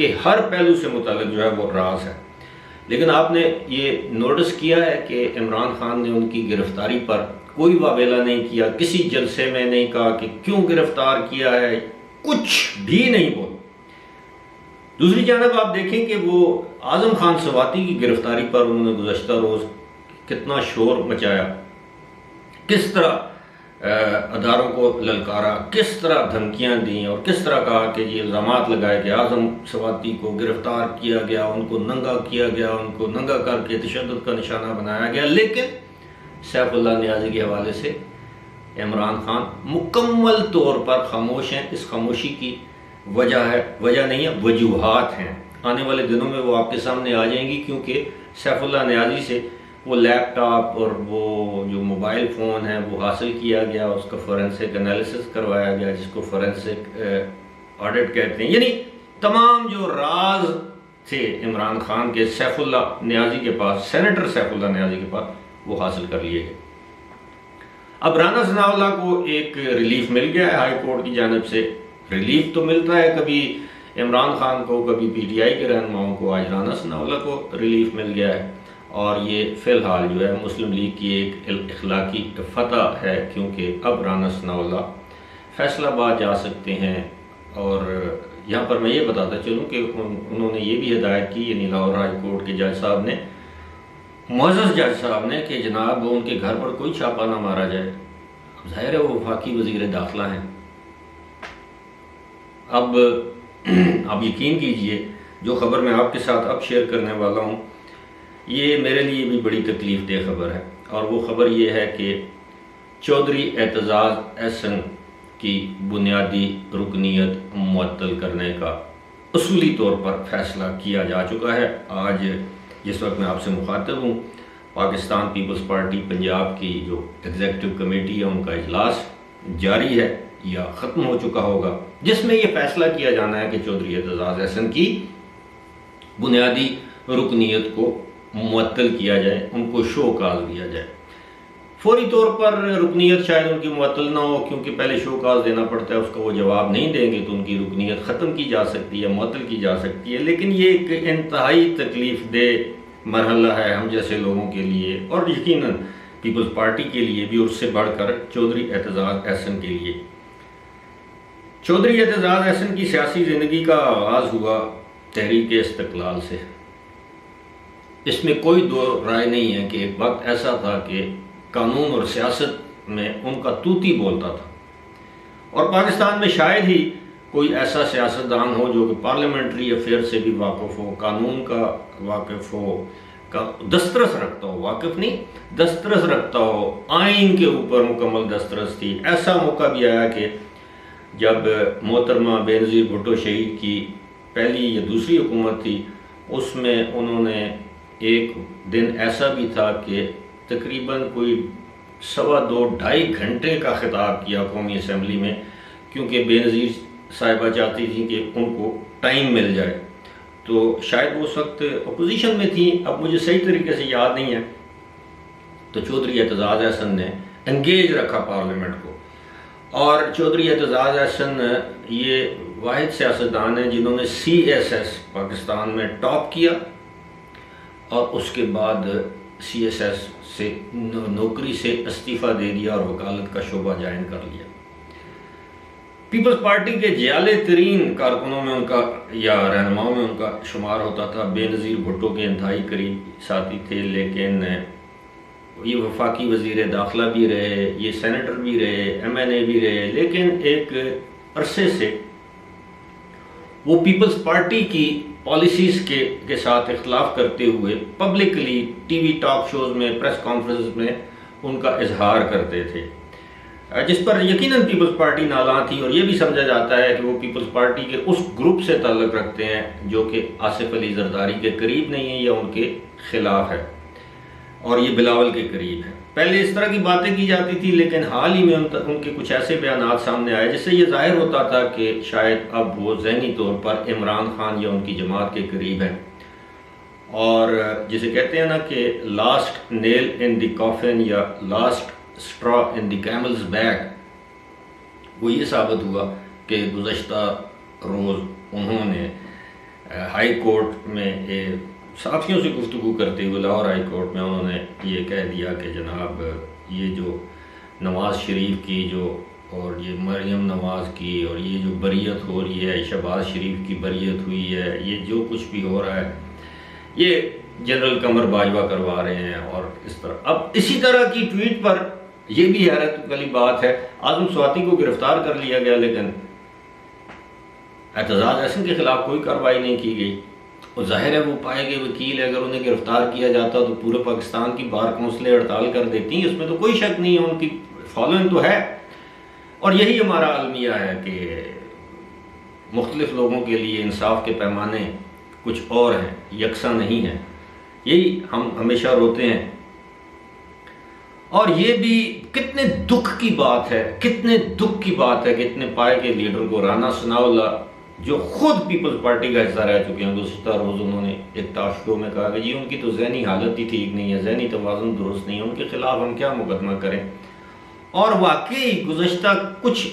کے ہر پہلو سے متعلق جو ہے وہ راز ہے۔ لیکن آپ نے یہ نوٹس کیا ہے کہ عمران خان نے ان کی گرفتاری پر کوئی واویلا نہیں کیا، کسی جلسے میں نہیں کہا کہ کیوں گرفتار کیا ہے، کچھ بھی نہیں بولا۔ دوسری جانب آپ دیکھیں کہ وہ اعظم خان سواتی کی گرفتاری پر انہوں نے گزشتہ روز کتنا شور مچایا، کس طرح اداروں کو للکارا، کس طرح دھمکیاں دیں، اور کس طرح کہا کہ یہ الزامات لگائے کہ اعظم سواتی کو گرفتار کیا گیا، ان کو ننگا کیا گیا، ان کو ننگا کر کے تشدد کا نشانہ بنایا گیا۔ لیکن سیف اللہ نیازی کے حوالے سے عمران خان مکمل طور پر خاموش ہیں۔ اس خاموشی کی وجہ نہیں ہے، وجوہات ہیں، آنے والے دنوں میں وہ آپ کے سامنے آ جائیں گی، کیونکہ سیف اللہ نیازی سے وہ لیپ ٹاپ اور وہ جو موبائل فون ہے وہ حاصل کیا گیا، اس کا فورینسک انالیسس کروایا گیا، جس کو فورینسک آڈٹ کہتے ہیں، یعنی تمام جو راز تھے عمران خان کے سیف اللہ نیازی کے پاس، سینیٹر سیف اللہ نیازی کے پاس، وہ حاصل کر لیے گئے۔ اب رانا ثناء اللہ کو ایک ریلیف مل گیا ہے ہائی کورٹ کی جانب سے۔ ریلیف تو ملتا ہے کبھی عمران خان کو، کبھی پی ٹی آئی کے رہنماؤں کو، آج رانا ثناء اللہ کو ریلیف مل گیا ہے، اور یہ فی الحال جو ہے مسلم لیگ کی ایک اخلاقی فتح ہے، کیونکہ اب رانا ثناء اللہ فیصل آباد جا سکتے ہیں۔ اور یہاں پر میں یہ بتاتا چلوں کہ انہوں نے یہ بھی ہدایت کی، یعنی لاہور ہائی کورٹ کے جج صاحب نے، معزز جج صاحب نے، کہ جناب ان کے گھر پر کوئی چھاپا نہ مارا جائے۔ اب ظاہر ہے وہ وفاقی وزیر داخلہ ہیں۔ اب آپ یقین کیجئے جو خبر میں آپ کے ساتھ اب شیئر کرنے والا ہوں، یہ میرے لیے بھی بڑی تکلیف دہ خبر ہے، اور وہ خبر یہ ہے کہ چودھری اعتزاز احسن کی بنیادی رکنیت معطل کرنے کا اصولی طور پر فیصلہ کیا جا چکا ہے۔ آج جس وقت میں آپ سے مخاطب ہوں، پاکستان پیپلز پارٹی پنجاب کی جو ایگزیکٹو کمیٹی ہے، ان کا اجلاس جاری ہے یا ختم ہو چکا ہوگا، جس میں یہ فیصلہ کیا جانا ہے کہ چودھری اعتزاز احسن کی بنیادی رکنیت کو معطل کیا جائے، ان کو شو کاز دیا جائے۔ فوری طور پر رکنیت شاید ان کی معطل نہ ہو، کیونکہ پہلے شو کاز دینا پڑتا ہے، اس کا وہ جواب نہیں دیں گے تو ان کی رکنیت ختم کی جا سکتی ہے، معطل کی جا سکتی ہے۔ لیکن یہ ایک انتہائی تکلیف دہ مرحلہ ہے ہم جیسے لوگوں کے لیے، اور یقیناً پیپلز پارٹی کے لیے بھی، اور اس سے بڑھ کر چودھری اعتزاز احسن کے لیے۔ چودھری اعتزاز احسن کی سیاسی زندگی کا آغاز ہوا تحریک استقلال سے۔ اس میں کوئی دو رائے نہیں ہے کہ ایک وقت ایسا تھا کہ قانون اور سیاست میں ان کا طوطی بولتا تھا، اور پاکستان میں شاید ہی کوئی ایسا سیاستدان ہو جو کہ پارلیمنٹری افیئر سے بھی واقف ہو، قانون کا واقف ہو، دسترس رکھتا ہو، واقف نہیں دسترس رکھتا ہو، آئین کے اوپر مکمل دسترس تھی۔ ایسا موقع بھی آیا کہ جب محترمہ بینظیر بھٹو شہید کی پہلی یا دوسری حکومت تھی، اس میں انہوں نے ایک دن ایسا بھی تھا کہ تقریباً کوئی 2.5 گھنٹے کا خطاب کیا قومی اسمبلی میں، کیونکہ بینظیر صاحبہ چاہتی تھیں کہ ان کو ٹائم مل جائے۔ تو شاید وہ اس وقت اپوزیشن میں تھیں، اب مجھے صحیح طریقے سے یاد نہیں ہے۔ تو چودھری اعتزاز احسن نے انگیج رکھا پارلیمنٹ کو، اور چودھری اعتزاز احسن یہ واحد سیاستدان ہیں جنہوں نے CSS پاکستان میں ٹاپ کیا، اور اس کے بعد CSS سے نوکری سے استعفیٰ دے دیا اور وکالت کا شعبہ جائن کر لیا۔ پیپلز پارٹی کے جیالے ترین کارکنوں میں ان کا یا رہنماؤں میں ان کا شمار ہوتا تھا۔ بینظیر بھٹو کے انتہائی قریب ساتھی تھے، لیکن یہ وفاقی وزیر داخلہ بھی رہے، یہ سینیٹر بھی رہے، MNA بھی رہے، لیکن ایک عرصے سے وہ پیپلز پارٹی کی پالیسیز کے ساتھ اختلاف کرتے ہوئے publicly T we talk shows میں، پریس کانفرنس میں ان کا اظہار کرتے تھے، جس پر یقیناً پیپلز پارٹی نالاں تھی، اور یہ بھی سمجھا جاتا ہے کہ وہ پیپلز پارٹی کے اس گروپ سے تعلق رکھتے ہیں جو کہ آصف علی زرداری کے قریب نہیں ہے یا ان کے خلاف ہے، اور یہ بلاول کے قریب ہے۔ پہلے اس طرح کی باتیں کی جاتی تھی، لیکن حال ہی میں ان کے کچھ ایسے بیانات سامنے آئے جس سے یہ ظاہر ہوتا تھا کہ شاید اب وہ ذہنی طور پر عمران خان یا ان کی جماعت کے قریب ہیں، اور جسے کہتے ہیں نا کہ لاسٹ نیل ان دی کافن یا لاسٹ اسٹرا ان دی کیملز بیک، وہ یہ ثابت ہوا کہ گزشتہ روز انہوں نے ہائی کورٹ میں صحافیوں سے گفتگو کرتے ہوئے لاہور ہائی کورٹ میں انہوں نے یہ کہہ دیا کہ جناب یہ جو نواز شریف کی جو اور یہ مریم نواز کی اور یہ جو بریت ہو رہی ہے، شہباز شریف کی بریت ہوئی ہے، یہ جو کچھ بھی ہو رہا ہے یہ جنرل قمر باجوہ کروا رہے ہیں اور اس طرح۔ اب اسی طرح کی ٹویٹ پر یہ بھی حیرت والی بات ہے، اعظم سواتی کو گرفتار کر لیا گیا لیکن اعتزاز احسن کے خلاف کوئی کارروائی نہیں کی گئی، اور ظاہر ہے وہ پائے گئے وکیل ہے، اگر انہیں گرفتار کیا جاتا تو پورے پاکستان کی بار کونسلیں ہڑتال کر دیتی ہیں، اس میں تو کوئی شک نہیں ہے، ان کی فالوئنگ تو ہے۔ اور یہی ہمارا المیہ ہے کہ مختلف لوگوں کے لیے انصاف کے پیمانے کچھ اور ہیں، یکساں نہیں ہیں، یہی ہم ہمیشہ روتے ہیں۔ اور یہ بھی کتنے دکھ کی بات ہے، کتنے دکھ کی بات ہے کہ اتنے پائے کے لیڈر کو، رانا ثناء اللہ جو خود پیپلز پارٹی کا حصہ رہ چکے ہیں، گزشتہ روز انہوں نے ایک ٹاک شو میں کہا کہ جی ان کی تو ذہنی حالت ہی ٹھیک نہیں ہے، ذہنی توازن درست نہیں ہے، ان کے خلاف ہم کیا مقدمہ کریں۔ اور واقعی گزشتہ کچھ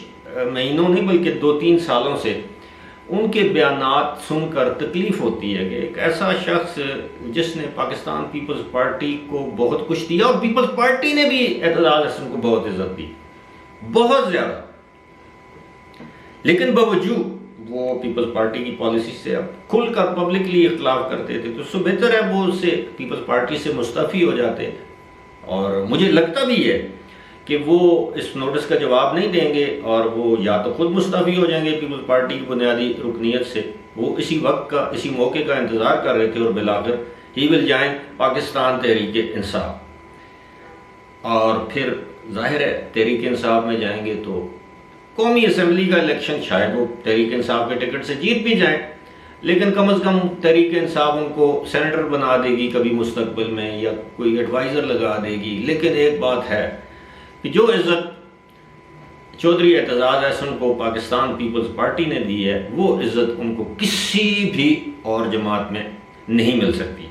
مہینوں نہیں بلکہ 2-3 سالوں سے ان کے بیانات سن کر تکلیف ہوتی ہے کہ ایک ایسا شخص جس نے پاکستان پیپلز پارٹی کو بہت کچھ دیا، اور پیپلز پارٹی نے بھی اعتزاز احسن کو بہت عزت دی، بہت زیادہ، لیکن باوجود وہ پیپلز پارٹی کی پالیسی سے اب کھل کر پبلکلی اختلاف کرتے تھے، تو اس سے بہتر ہے وہ اس سے پیپلز پارٹی سے مستعفی ہو جاتے۔ اور مجھے لگتا بھی ہے کہ وہ اس نوٹس کا جواب نہیں دیں گے، اور وہ یا تو خود مستعفی ہو جائیں گے پیپلز پارٹی کی بنیادی رکنیت سے۔ وہ اسی وقت کا، اسی موقع کا انتظار کر رہے تھے، اور بالآخر ہی ول جوائن پاکستان تحریک انصاف۔ اور پھر ظاہر ہے تحریک انصاف میں جائیں گے تو قومی اسمبلی کا الیکشن شاید وہ تحریک انصاف کے ٹکٹ سے جیت بھی جائیں، لیکن کم از کم تحریک انصاف ان کو سینیٹر بنا دے گی کبھی مستقبل میں، یا کوئی ایڈوائزر لگا دے گی۔ لیکن ایک بات ہے کہ جو عزت چودھری اعتزاز احسن کو پاکستان پیپلز پارٹی نے دی ہے، وہ عزت ان کو کسی بھی اور جماعت میں نہیں مل سکتی۔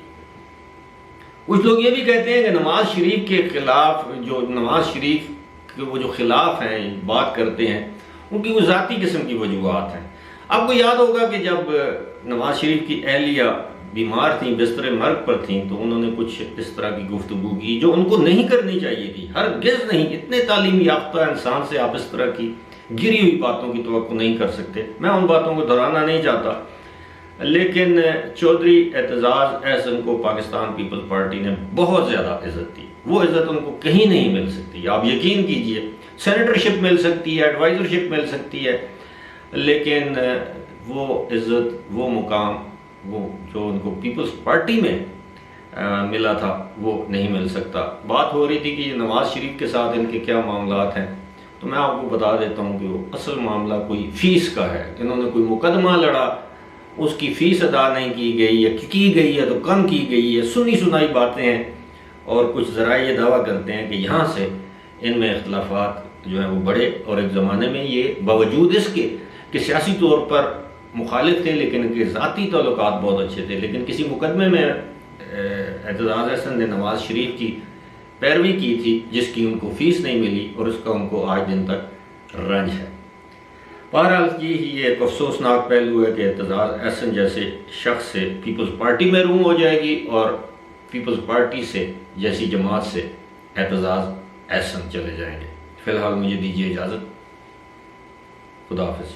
کچھ لوگ یہ بھی کہتے ہیں کہ نواز شریف کے خلاف، جو نواز شریف کے وہ جو خلاف ہیں بات کرتے ہیں، ان کی وہ ذاتی قسم کی وجوہات ہیں۔ آپ کو یاد ہوگا کہ جب نواز شریف کی اہلیہ بیمار تھیں، بستر مرگ پر تھیں، تو انہوں نے کچھ اس طرح کی گفتگو کی جو ان کو نہیں کرنی چاہیے تھی، ہرگز نہیں۔ اتنے تعلیم یافتہ انسان سے آپ اس طرح کی گری ہوئی باتوں کی توقع نہیں کر سکتے۔ میں ان باتوں کو دہرانا نہیں چاہتا، لیکن چودھری اعتزاز احسن کو پاکستان پیپلز پارٹی نے بہت زیادہ عزت دی، وہ عزت ان کو کہیں نہیں مل سکتی۔ آپ یقین کیجئے، سینیٹرشپ مل سکتی ہے، ایڈوائزرشپ مل سکتی ہے، لیکن وہ عزت، وہ مقام، وہ جو ان کو پیپلز پارٹی میں ملا تھا وہ نہیں مل سکتا۔ بات ہو رہی تھی کہ یہ نواز شریف کے ساتھ ان کے کیا معاملات ہیں، تو میں آپ کو بتا دیتا ہوں کہ وہ اصل معاملہ کوئی فیس کا ہے۔ انہوں نے کوئی مقدمہ لڑا، اس کی فیس ادا نہیں کی گئی، یا کی گئی ہے تو کم کی گئی ہے، سنی سنائی باتیں ہیں، اور کچھ ذرائع یہ دعویٰ کرتے ہیں کہ یہاں سے ان میں اختلافات جو ہیں وہ بڑھے، اور ایک زمانے میں یہ باوجود اس کے کہ سیاسی طور پر مخالف تھے لیکن ان کے ذاتی تعلقات بہت اچھے تھے، لیکن کسی مقدمے میں اعتزاز احسن نے نواز شریف کی پیروی کی تھی جس کی ان کو فیس نہیں ملی، اور اس کا ان کو آج دن تک رنج ہے۔ بہرحال یہ ایک افسوسناک پہلو ہے کہ اعتزاز احسن جیسے شخص سے پیپلز پارٹی محروم ہو جائے گی، اور پیپلز پارٹی سے جیسی جماعت سے اعتزاز احسن چلے جائیں گے۔ فی الحال مجھے دیجیے اجازت، خدا حافظ۔